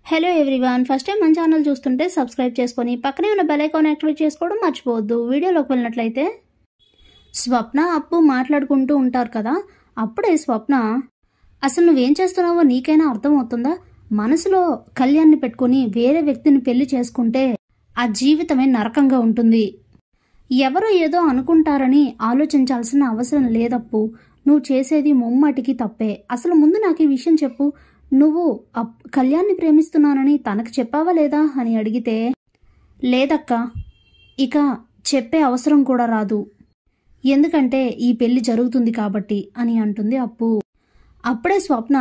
Hello everyone, first time మన channel చూస్తుంటే subscribe చేసుకొని పక్కనే ఉన్న బెల్ ఐకాన్ యాక్టివేట్ చేసుకోవడం మర్చిపోవద్దు. వీడియోలోకి వెళ్ళినట్లయితే స్వప్న అప్పు మాట్లాడుకుంటూ ఉంటారు కదా. అప్పుడే స్వప్న, అసలు నువ్వేం చేస్తున్నావో నీకైనా అర్థమవుతుందా? మనసులో కళ్యాణ్ని పెట్టుకుని వేరే వ్యక్తిని పెళ్లి చేసుకుంటే ఆ జీవితమే నరకంగా ఉంటుంది. ఎవరో ఏదో అనుకుంటారని ఆలోచించాల్సిన అవసరం లేదప్పు. నువ్వు చేసేది ముమ్మాటికి తప్పే. అసలు ముందు నాకు ఈ విషయం చెప్పు, నువ్వు కళ్యాణ్ని ప్రేమిస్తున్నానని తనకు చెప్పావా లేదా అని అడిగితే, లేదక్క, ఇక చెప్పే అవసరం కూడా రాదు, ఎందుకంటే ఈ పెళ్లి జరుగుతుంది కాబట్టి అని అంటుంది అప్పు. అప్పుడే స్వప్న,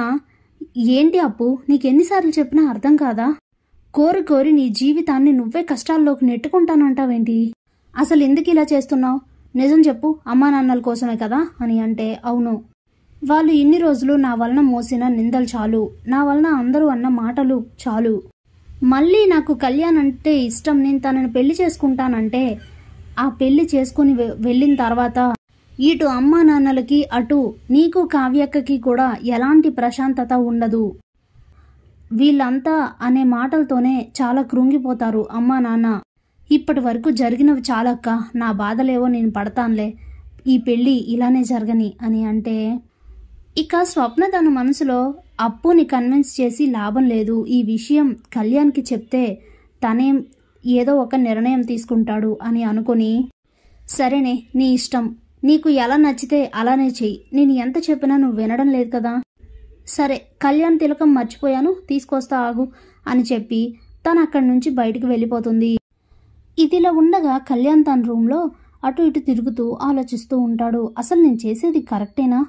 ఏంటి అప్పు, నీకెన్నిసార్లు చెప్పినా అర్థం కాదా? కోరి కోరి నీ జీవితాన్ని నువ్వే కష్టాల్లోకి నెట్టుకుంటానంటావేంటి? అసలు ఎందుకు ఇలా చేస్తున్నావు? నిజం చెప్పు, అమ్మా నాన్నల కోసమే కదా అని అంటే, అవును, వాళ్ళు ఇన్ని రోజులు నా వలన మోసిన నిందలు చాలు, నా వలన అందరూ అన్న మాటలు చాలు. మళ్ళీ నాకు కళ్యాణ్ అంటే ఇష్టం, నేను తనని పెళ్లి చేసుకుంటానంటే ఆ పెళ్లి చేసుకుని వెళ్ళిన తర్వాత ఇటు అమ్మా నాన్నలకి అటు నీకు కావ్యక్కకి కూడా ఎలాంటి ప్రశాంతత ఉండదు. వీళ్ళంతా అనే మాటలతోనే చాలా కృంగిపోతారు అమ్మా నాన్న. ఇప్పటి వరకు జరిగినవి చాలక్క, నా బాధలేవో నేను పడతానులే, ఈ పెళ్లి ఇలానే జరగని అని అంటే, ఇక స్వప్న తన మనసులో అప్పుని కన్విన్స్ చేసి లాభం లేదు, ఈ విషయం కళ్యాణ్కి చెప్తే తనేం ఏదో ఒక నిర్ణయం తీసుకుంటాడు అని అనుకుని, సరేనే నీ ఇష్టం, నీకు ఎలా నచ్చితే అలానే చెయ్యి, నేను ఎంత చెప్పినా నువ్వు వినడం లేదు కదా, సరే కళ్యాణ్ తిలకం మర్చిపోయాను, తీసుకొస్తా ఆగు అని చెప్పి తను అక్కడి నుంచి బయటికి వెళ్ళిపోతుంది. ఇదిలా ఉండగా కళ్యాణ్ తన రూమ్లో అటు ఇటు తిరుగుతూ ఆలోచిస్తూ ఉంటాడు. అసలు నేను చేసేది కరెక్టేనా?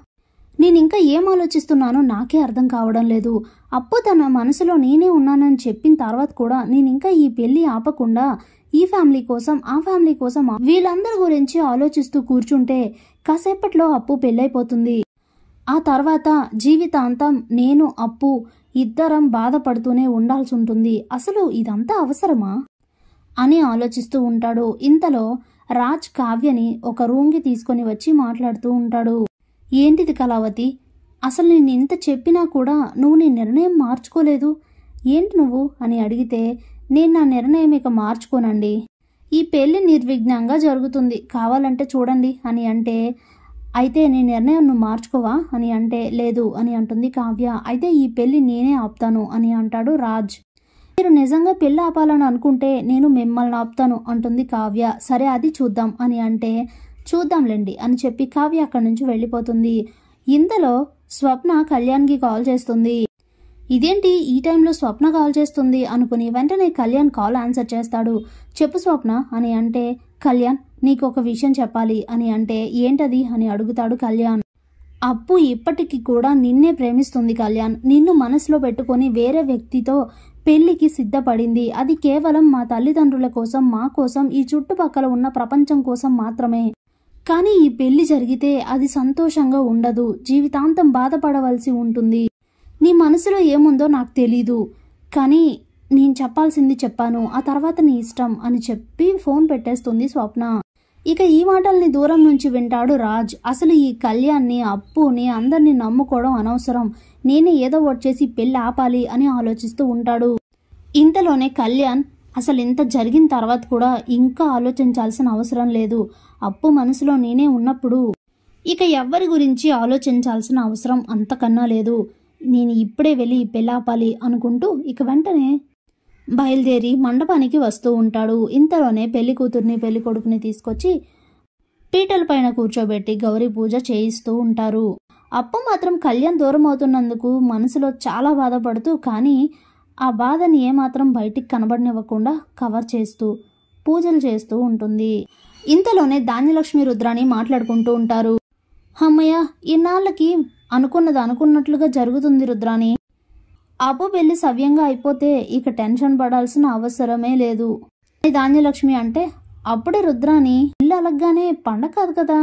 నేను ఇంకా ఏం ఆలోచిస్తున్నానో నాకే అర్థం కావడం లేదు. అప్పు తన మనసులో నేనే ఉన్నానని చెప్పిన తర్వాత కూడా నేను ఇంకా ఈ పెళ్లి ఆపకుండా ఈ ఫ్యామిలీ కోసం ఆ ఫ్యామిలీ కోసం వీళ్ళందరి గురించి ఆలోచిస్తూ కూర్చుంటే కాసేపట్లో అప్పు పెళ్ళైపోతుంది. ఆ తర్వాత జీవితాంతం నేను అప్పు ఇద్దరం బాధపడుతూనే ఉండాల్సి ఉంటుంది. అసలు ఇదంతా అవసరమా అని ఆలోచిస్తూ ఉంటాడు. ఇంతలో రాజ్ కావ్యని ఒక రూమ్కి తీసుకొని వచ్చి మాట్లాడుతూ ఉంటాడు. ఏంటిది కళావతి, అసలు నేను ఇంత చెప్పినా కూడా నువ్వు నీ నిర్ణయం మార్చుకోలేదు, ఏంటి నువ్వు అని అడిగితే, నేను నా నిర్ణయం ఇక మార్చుకోనండి, ఈ పెళ్లి నిర్విఘ్నంగా జరుగుతుంది, కావాలంటే చూడండి అని అంటే, అయితే నీ నిర్ణయం నువ్వు మార్చుకోవా అని అంటే, లేదు అని అంటుంది కావ్య. అయితే ఈ పెళ్లి నేనే ఆపుతాను అని అంటాడు రాజ్. మీరు నిజంగా పెళ్లి ఆపాలని అనుకుంటే నేను మిమ్మల్ని ఆపుతాను అంటుంది కావ్య. సరే అది చూద్దాం అని అంటే, చూద్దాంలేండి అని చెప్పి కావ్య అక్కడి నుంచి వెళ్ళిపోతుంది. ఇంతలో స్వప్న కళ్యాణ్కి కాల్ చేస్తుంది. ఇదేంటి ఈ టైంలో స్వప్న కాల్ చేస్తుంది అనుకుని వెంటనే కళ్యాణ్ కాల్ ఆన్సర్ చేస్తాడు. చెప్పు స్వప్న అని అంటే, కళ్యాణ్ నీకు ఒక విషయం చెప్పాలి అని అంటే, ఏంటది అని అడుగుతాడు కళ్యాణ్. అప్పు ఇప్పటికి కూడా నిన్నే ప్రేమిస్తుంది కళ్యాణ్, నిన్ను మనసులో పెట్టుకొని వేరే వ్యక్తితో పెళ్లికి సిద్ధపడింది. అది కేవలం మా తల్లిదండ్రుల కోసం, మా కోసం, ఈ చుట్టుపక్కల ఉన్న ప్రపంచం కోసం మాత్రమే. కానీ ఈ పెళ్లి జరిగితే అది సంతోషంగా ఉండదు, జీవితాంతం బాధపడవలసి ఉంటుంది. నీ మనసులో ఏముందో నాకు తెలీదు, కానీ నేను చెప్పాల్సింది చెప్పాను, ఆ తర్వాత నీ ఇష్టం అని చెప్పి ఫోన్ పెట్టేస్తుంది స్వప్న. ఇక ఈ మాటల్ని దూరం నుంచి వింటాడు రాజ్. అసలు ఈ కళ్యాణ్ని అప్పుని అందరినీ నమ్ముకోవడం అనవసరం, నేనే ఏదో వచ్చేసి పెళ్లి ఆపాలి అని ఆలోచిస్తూ ఉంటాడు. ఇంతలోనే కళ్యాణ్, అసలు ఇంత జరిగిన తర్వాత కూడా ఇంకా ఆలోచించాల్సిన అవసరం లేదు, అప్పు మనసులో నేనే ఉన్నప్పుడు ఇక ఎవ్వరి గురించి ఆలోచించాల్సిన అవసరం అంతకన్నా లేదు, నేను ఇప్పుడే వెళ్ళి పెళ్ళాపాలి అనుకుంటూ ఇక వెంటనే బయలుదేరి మండపానికి వస్తూ ఉంటాడు. ఇంతలోనే పెళ్లి కూతుర్ని పెళ్లి కొడుకుని తీసుకొచ్చి పీటల పైన కూర్చోబెట్టి గౌరీ పూజ చేయిస్తూ ఉంటారు. అప్పు మాత్రం కళ్యాణ్ దూరం అవుతున్నందుకు మనసులో చాలా బాధపడుతూ, కానీ ఆ బాధని ఏమాత్రం బయటికి కనబడనివ్వకుండా కవర్ చేస్తూ పూజలు చేస్తూ ఉంటుంది. ఇంతలోనే ధాన్యలక్ష్మి రుద్రాని మాట్లాడుకుంటూ ఉంటారు. అమ్మయ్య, ఇన్నాళ్ళకి అనుకున్నది అనుకున్నట్లుగా జరుగుతుంది రుద్రాని, అప్పు పెళ్లి సవ్యంగా అయిపోతే ఇక టెన్షన్ పడాల్సిన అవసరమే లేదు. ధాన్యలక్ష్మి అంటే, అప్పుడే రుద్రాని, ఇల్లు అలగ్గానే పండగ కాదు కదా,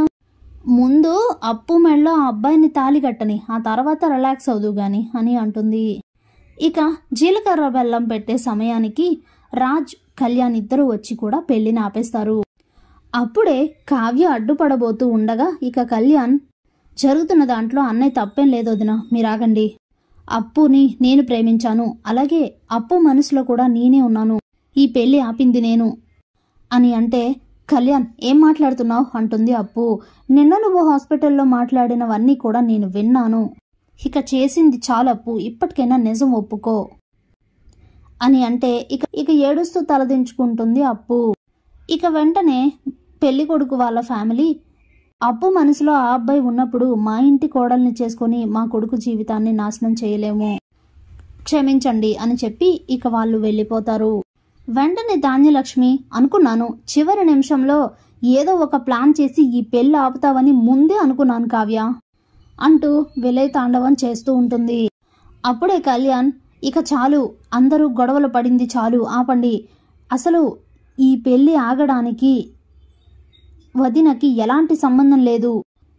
ముందు అప్పు మెళ్ళో ఆ అబ్బాయిని తాళి కట్టని, ఆ తర్వాత రిలాక్స్ అవుదు గాని అని అంటుంది. ఇక జీలకర్ర బెల్లం పెట్టే సమయానికి రాజ్ కళ్యాణ్ ఇద్దరు వచ్చి కూడా పెళ్లిని ఆపేస్తారు. అప్పుడే కావ్య అడ్డుపడబోతూ ఉండగా ఇక కళ్యాణ్, జరుగుతున్న దాంట్లో అన్నయ్య తప్పేం లేదు వదినా, మీరాగండి, అప్పుని నేను ప్రేమించాను, అలాగే అప్పు మనసులో కూడా నేనే ఉన్నాను, ఈ పెళ్లి ఆపింది నేను అని అంటే, కళ్యాణ్ ఏం మాట్లాడుతున్నావు అంటుంది అప్పు. నిన్న నువ్వు హాస్పిటల్లో మాట్లాడినవన్నీ కూడా నేను విన్నాను, ఇక చేసింది చాలు అప్పు, ఇప్పటికైనా నిజం ఒప్పుకో అని అంటే ఇక ఏడుస్తూ తలదించుకుంటుంది అప్పు. ఇక వెంటనే పెళ్లి కొడుకు వాళ్ళ ఫ్యామిలీ, అప్పు మనసులో ఆ అబ్బాయి ఉన్నప్పుడు మా ఇంటి కోడల్ని చేసుకుని మా కొడుకు జీవితాన్ని నాశనం చేయలేము, క్షమించండి అని చెప్పి ఇక వాళ్ళు వెళ్ళిపోతారు. వెంటనే ధాన్యలక్ష్మి, అనుకున్నాను చివరి నిమిషంలో ఏదో ఒక ప్లాన్ చేసి ఈ పెళ్లి ఆపుతావని ముందే అనుకున్నాను కావ్య అంటూ విలయ తాండవం చేస్తూ ఉంటుంది. అప్పుడే కళ్యాణ్, ఇక చాలు, అందరూ గొడవలు పడింది చాలు, ఆపండి, అసలు ఈ పెళ్లి ఆగడానికి వదినకి ఎలాంటి సంబంధం లేదు,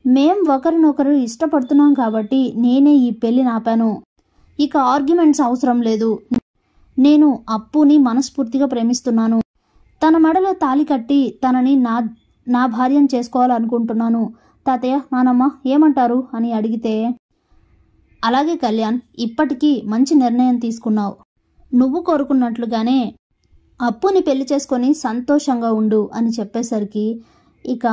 మేం ఒకరినొకరు ఇష్టపడుతున్నాం కాబట్టి నేనే ఈ పెళ్లి ఆపాను, ఇక ఆర్గ్యుమెంట్స్ అవసరం లేదు, నేను అప్పుని మనస్ఫూర్తిగా ప్రేమిస్తున్నాను, తన మెడలో తాళి కట్టి తనని నా భార్యను చేసుకోవాలనుకుంటున్నాను, తాతయ్య నానమ్మ ఏమంటారు అని అడిగితే, అలాగే కళ్యాణ్, ఇప్పటికీ మంచి నిర్ణయం తీసుకున్నావు, నువ్వు కోరుకున్నట్లుగానే అప్పుని పెళ్లి చేసుకొని సంతోషంగా ఉండు అని చెప్పేసరికి ఇక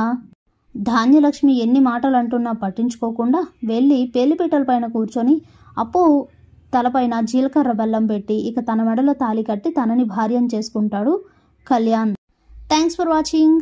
ధాన్యలక్ష్మి ఎన్ని మాటలు అంటున్నా పట్టించుకోకుండా వెళ్ళి పెళ్లిపీటల పైన కూర్చొని అప్పు తలపైన జీలకర్ర బెల్లం పెట్టి ఇక తన మెడలో తాళి కట్టి తనని భార్యను చేసుకుంటాడు కళ్యాణ్. Thanks for watching.